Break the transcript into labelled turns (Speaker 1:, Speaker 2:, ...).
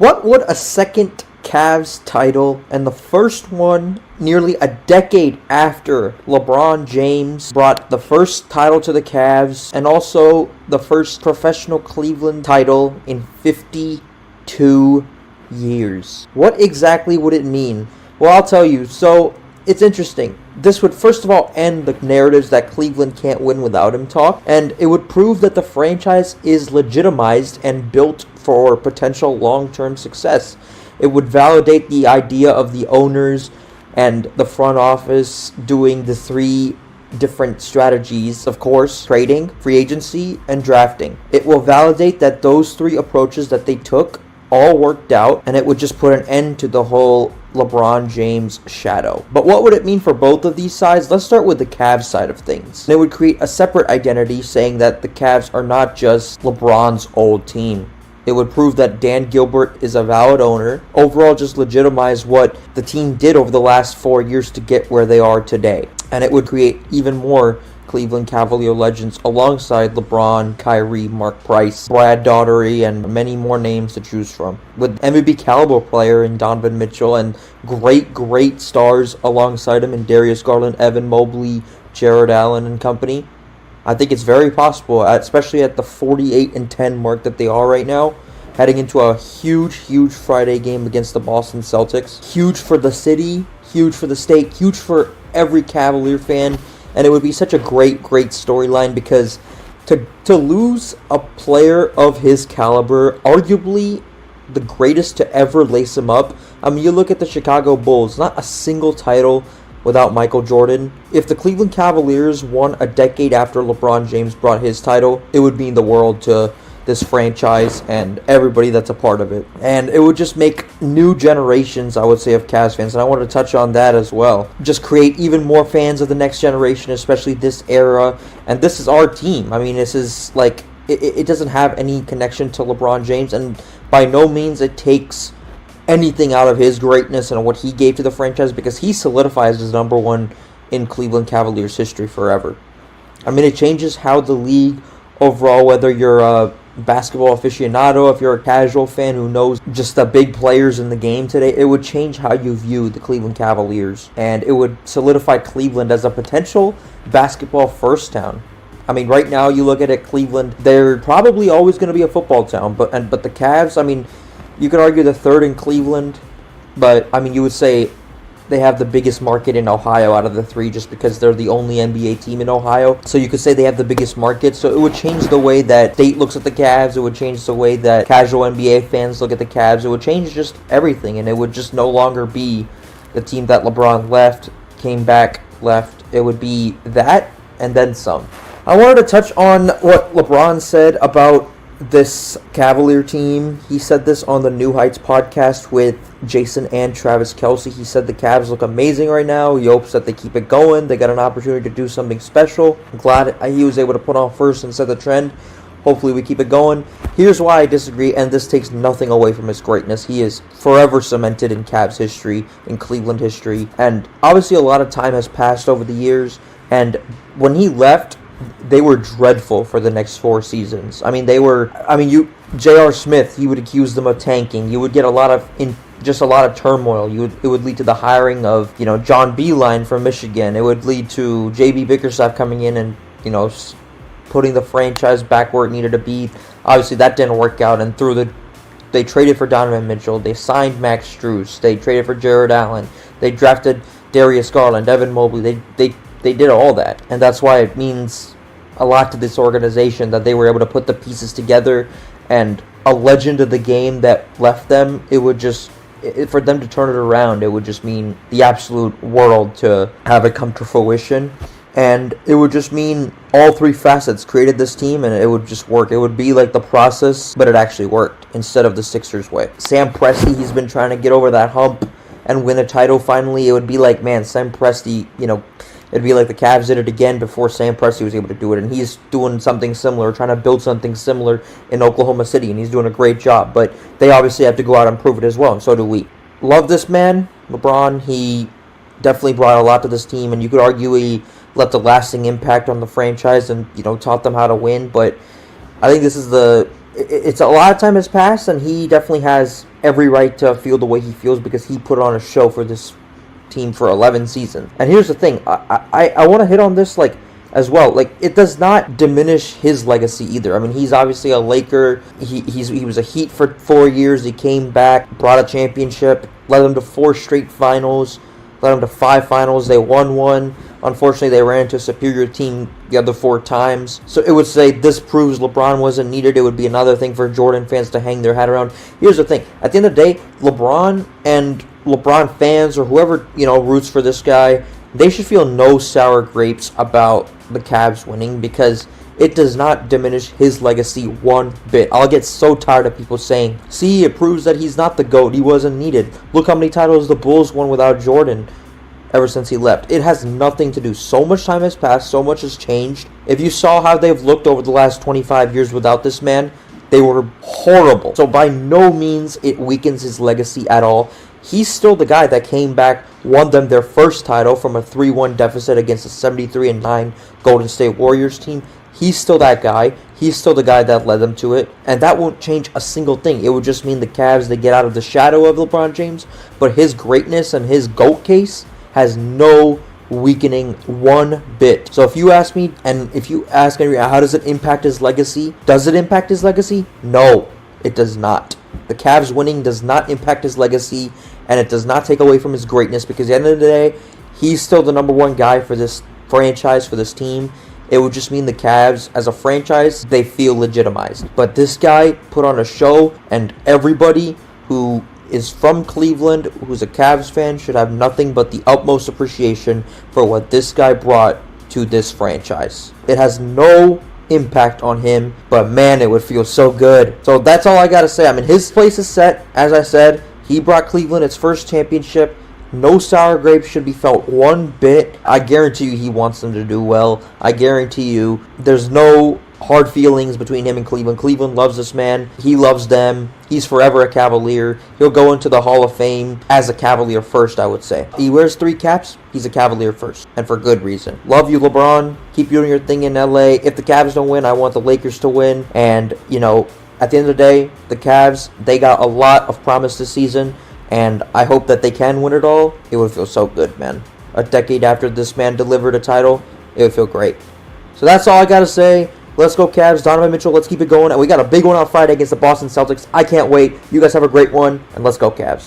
Speaker 1: What would a second Cavs title, and the first one nearly a decade after LeBron James brought the first title to the Cavs, and also the first professional Cleveland title in 52 years. What exactly would it mean? Well, I'll tell you. So, it's interesting. This would first of all end the narratives that Cleveland can't win without him talk, and it would prove that the franchise is legitimized and built for potential long-term success. It would validate the idea of the owners and the front office doing the three different strategies, of course, trading, free agency, and drafting. It will validate that those three approaches that they took all worked out, and it would just put an end to the whole LeBron James shadow. But what would it mean for both of these sides? Let's start with the Cavs side of things. It would create a separate identity, saying that the Cavs are not just LeBron's old team. It would prove that Dan Gilbert is a valid owner. Overall, just legitimize what the team did over the last 4 years to get where they are today. And it would create even more Cleveland Cavalier legends alongside LeBron, Kyrie, Mark Price, Brad Daugherty, and many more names to choose from. With MVP caliber player in Donovan Mitchell and great stars alongside him in Darius Garland, Evan Mobley, Jarrett Allen, and company. I think it's very possible, especially at the 48-10 mark that they are right now, heading into a huge Friday game against the Boston Celtics. Huge for the city, huge for the state, huge for every Cavalier fan, and it would be such a great storyline because to lose a player of his caliber, arguably the greatest to ever lace him up. I mean, you look at the Chicago Bulls, not a single title without Michael Jordan. If the Cleveland Cavaliers won a decade after LeBron James brought his title, it would mean the world to this franchise and everybody that's a part of it. And it would just make new generations, I would say, of Cavs fans, and I wanted to touch on that as well. Just create even more fans of the next generation, especially this era. And this is our team. I mean, this is like, it doesn't have any connection to LeBron James, and by no means it takes anything out of his greatness and what he gave to the franchise, because he solidifies as number one in Cleveland Cavaliers history forever. I mean, it changes how the league overall, whether you're a basketball aficionado, if you're a casual fan who knows just the big players in the game today, it would change how you view the Cleveland Cavaliers, and it would solidify Cleveland as a potential basketball first town. I mean, right now you look at it, Cleveland, they're probably always going to be a football town, but the Cavs, I mean, you could argue the third in Cleveland, but I mean, you would say they have the biggest market in Ohio out of the three just because they're the only NBA team in Ohio. So you could say they have the biggest market. So it would change the way that state looks at the Cavs. It would change the way that casual NBA fans look at the Cavs. It would change just everything, and it would just no longer be the team that LeBron left, came back, left. It would be that and then some. I wanted to touch on what LeBron said about this Cavalier team. He said this on the New Heights podcast with Jason and Travis Kelce. He said the Cavs look amazing right now. He hopes that they keep it going. They got an opportunity to do something special. I'm glad he was able to put on first and set the trend. Hopefully we keep it going. Here's why I disagree, and this takes nothing away from his greatness. He is forever cemented in Cavs history, in Cleveland history, and obviously a lot of time has passed over the years, and when he left, they were dreadful for the next 4 seasons. I mean, J.R. Smith, he would accuse them of tanking. You would get a lot of turmoil. It would lead to the hiring of, John Beilein from Michigan. It would lead to J.B. Bickerstaff coming in and, putting the franchise back where it needed to be. Obviously, that didn't work out, and they traded for Donovan Mitchell. They signed Max Strus. They traded for Jarrett Allen. They drafted Darius Garland, Evan Mobley. They did all that, and that's why it means a lot to this organization that they were able to put the pieces together, and a legend of the game that left them, it would just, for them to turn it around, it would just mean the absolute world to have it come to fruition, and it would just mean all three facets created this team, and it would just work. It would be like the process, but it actually worked instead of the Sixers way. Sam Presti, he's been trying to get over that hump and win a title finally. It would be like, man, Sam Presti, it'd be like the Cavs did it again before Sam Presti was able to do it, and he's doing something similar, trying to build something similar in Oklahoma City, and he's doing a great job, but they obviously have to go out and prove it as well, and so do we. Love this man, LeBron. He definitely brought a lot to this team, and you could argue he left a lasting impact on the franchise and, taught them how to win, but I think this is it's a lot of time has passed, and he definitely has every right to feel the way he feels because he put on a show for this team for 11 seasons. And here's the thing, I want to hit on this as well. It does not diminish his legacy either. I mean, he's obviously a Laker. He was a Heat for 4 years. He came back, brought a championship, led them to 4 straight finals, led them to 5 finals. They won 1. Unfortunately, they ran into a superior team the other 4 times. So it would say this proves LeBron wasn't needed. It would be another thing for Jordan fans to hang their hat around. Here's the thing. At the end of the day, LeBron and LeBron fans or whoever, roots for this guy, they should feel no sour grapes about the Cavs winning because it does not diminish his legacy one bit. I'll get so tired of people saying, see, it proves that he's not the GOAT. He wasn't needed. Look how many titles the Bulls won without Jordan ever since he left. It has nothing to do. So much time has passed. So much has changed. If you saw how they've looked over the last 25 years without this man, they were horrible. So by no means it weakens his legacy at all. He's still the guy that came back, won them their first title from a 3-1 deficit against a 73-9 Golden State Warriors team. He's still that guy. He's still the guy that led them to it. And that won't change a single thing. It would just mean the Cavs, they get out of the shadow of LeBron James. But his greatness and his GOAT case has no weakening one bit. So if you ask me, and if you ask Henry, how does it impact his legacy? Does it impact his legacy? No, it does not. The Cavs winning does not impact his legacy, and it does not take away from his greatness, because at the end of the day, he's still the number one guy for this franchise, for this team. It would just mean the Cavs, as a franchise, they feel legitimized. But this guy put on a show, and everybody who is from Cleveland, who's a Cavs fan, should have nothing but the utmost appreciation for what this guy brought to this franchise. It has no impact on him, but man, it would feel so good. So that's all I gotta say. I mean, his place is set. As I said, he brought Cleveland its first championship. No sour grapes should be felt one bit. I guarantee you he wants them to do well. I guarantee you there's no hard feelings between him and Cleveland. Cleveland loves this man. He loves them. He's forever a Cavalier. He'll go into the Hall of Fame as a Cavalier first, I would say. He wears 3 caps. He's a Cavalier first, and for good reason. Love you, LeBron. Keep doing your thing in LA. If the Cavs don't win, I want the Lakers to win. And, at the end of the day, the Cavs, they got a lot of promise this season, and I hope that they can win it all. It would feel so good, man. A decade after this man delivered a title, it would feel great. So that's all I got to say. Let's go Cavs. Donovan Mitchell, let's keep it going. And we got a big one on Friday against the Boston Celtics. I can't wait. You guys have a great one, and let's go Cavs.